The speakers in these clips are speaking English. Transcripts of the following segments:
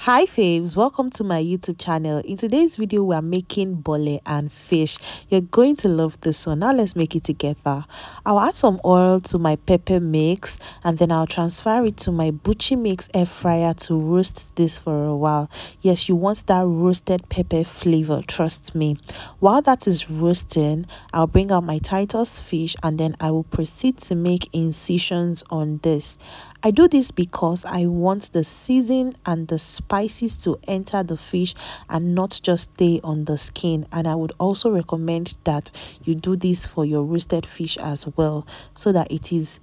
Hi faves, welcome to my YouTube channel. In today's video we are making bole and fish. You're going to love this one. Now let's make it together. I'll add some oil to my pepper mix and then I'll transfer it to my butchie mix air fryer to roast this for a while. Yes, you want that roasted pepper flavor, trust me. While that is roasting, I'll bring out my Titus fish and then I will proceed to make incisions on this. I do this because I want the season and the spices to enter the fish and not just stay on the skin. And I would also recommend that you do this for your roasted fish as well, so that it is,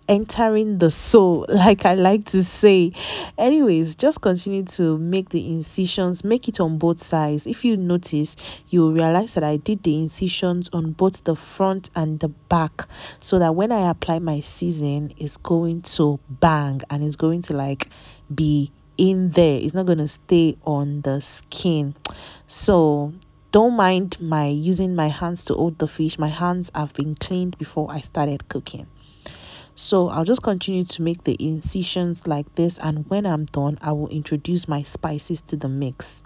entering the soul, like I like to say. Anyways, just continue to make the incisions, make it on both sides. If you notice, you'll realize that I did the incisions on both the front and the back, so that when I apply my season, it's going to bang and it's going to be in there. It's not going to stay on the skin. So don't mind my using my hands to hold the fish. My hands have been cleaned before I started cooking. So I'll just continue to make the incisions like this, and when I'm done, I will introduce my spices to the mix.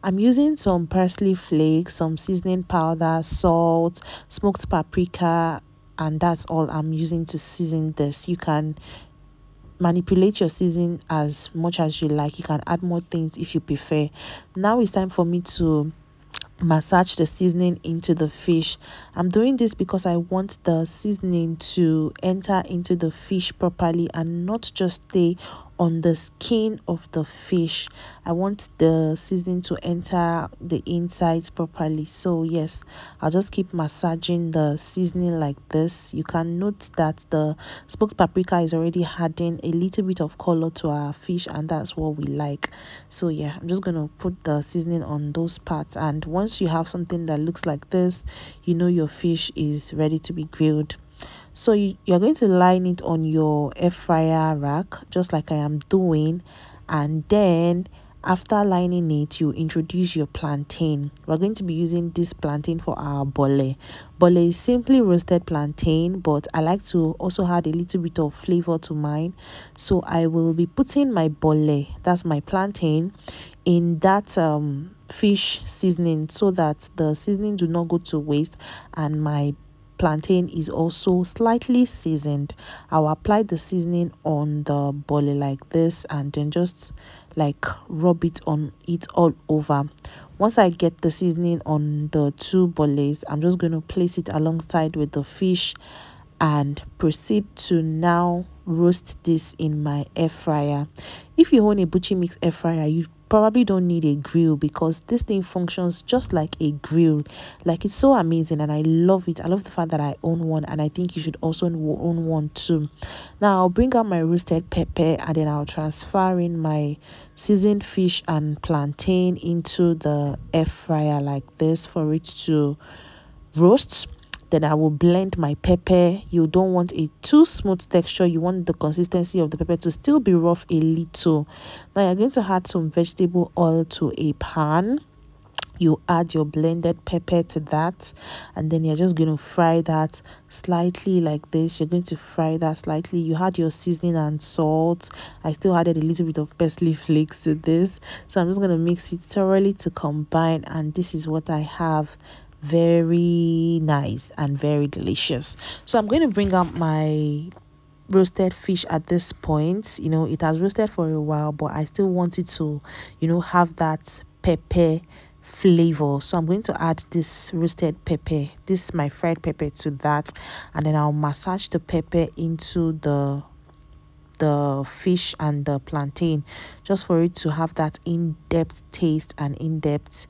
I'm using some parsley flakes, some seasoning powder, salt, smoked paprika, and that's all I'm using to season this. You can manipulate your seasoning as much as you like. You can add more things if you prefer. Now it's time for me to massage the seasoning into the fish. I'm doing this because I want the seasoning to enter into the fish properly and not just stay on the skin of the fish. I want the seasoning to enter the insides properly. So yes, I'll just keep massaging the seasoning like this. You can note that the smoked paprika is already adding a little bit of color to our fish, and that's what we like. So yeah, I'm just going to put the seasoning on those parts, and once you have something that looks like this, you know your fish is ready to be grilled. So you're going to line it on your air fryer rack just like I am doing, and then after lining it, you introduce your plantain. We're going to be using this plantain for our bole. Bole is simply roasted plantain, but I like to also add a little bit of flavor to mine. So I will be putting my bole, that's my plantain, in that fish seasoning, so that the seasoning do not go to waste and my plantain is also slightly seasoned. I'll apply the seasoning on the bole like this and then just rub it on it all over. Once I get the seasoning on the two boles, I'm just going to place it alongside with the fish and proceed to now roast this in my air fryer. If you own a butchie mix air fryer, you probably don't need a grill because this thing functions just like a grill. It's so amazing and I love it. I love the fact that I own one, and I think you should also own one too. Now I'll bring out my roasted pepper and then I'll transfer in my seasoned fish and plantain into the air fryer like this for it to roast. Then I will blend my pepper. You don't want a too smooth texture. You want the consistency of the pepper to still be rough a little. Now you're going to add some vegetable oil to a pan. You add your blended pepper to that, and then you're just going to fry that slightly like this. You're going to fry that slightly. You add your seasoning and salt. I still added a little bit of parsley flakes to this, so I'm just going to mix it thoroughly to combine, and this is what I have. Very nice and very delicious. So I'm going to bring out my roasted fish at this point. It has roasted for a while, but I still want it to have that pepper flavor. So I'm going to add this roasted pepper, this my fried pepper, to that, and then I'll massage the pepper into the fish and the plantain, just for it to have that in-depth taste and in-depth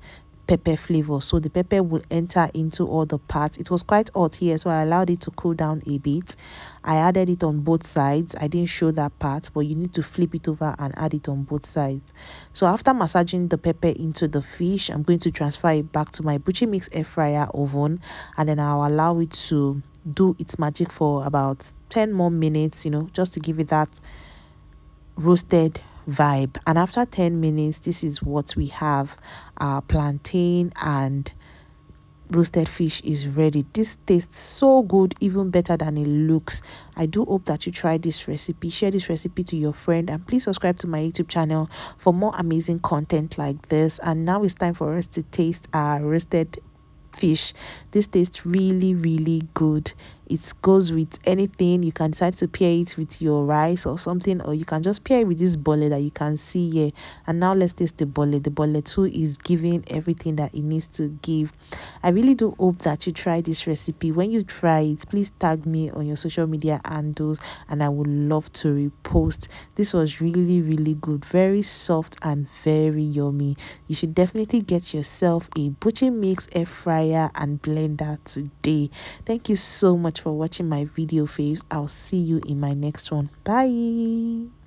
pepper flavor. So the pepper will enter into all the parts. It was quite hot here, so I allowed it to cool down a bit. I added it on both sides. I didn't show that part, but you need to flip it over and add it on both sides. So after massaging the pepper into the fish, I'm going to transfer it back to my butchie mix air fryer oven, and then I'll allow it to do its magic for about 10 more minutes, just to give it that roasted vibe. And after 10 minutes, this is what we have: our plantain and roasted fish is ready. This tastes so good, even better than it looks. I do hope that you try this recipe. Share this recipe to your friend, and please subscribe to my YouTube channel for more amazing content like this. And now it's time for us to taste our roasted fish. This tastes really good. It goes with anything. You can decide to pair it with your rice or something, or you can just pair it with this bole that you can see here. And now let's taste the bole. The bole too is giving everything that it needs to give. I really do hope that you try this recipe. When you try it, please tag me on your social media handles, and I would love to repost. This was really good, very soft and very yummy. You should definitely get yourself a butcher mix, air fryer and blender today. Thank you so much for watching my video, faves. I'll see you in my next one. Bye.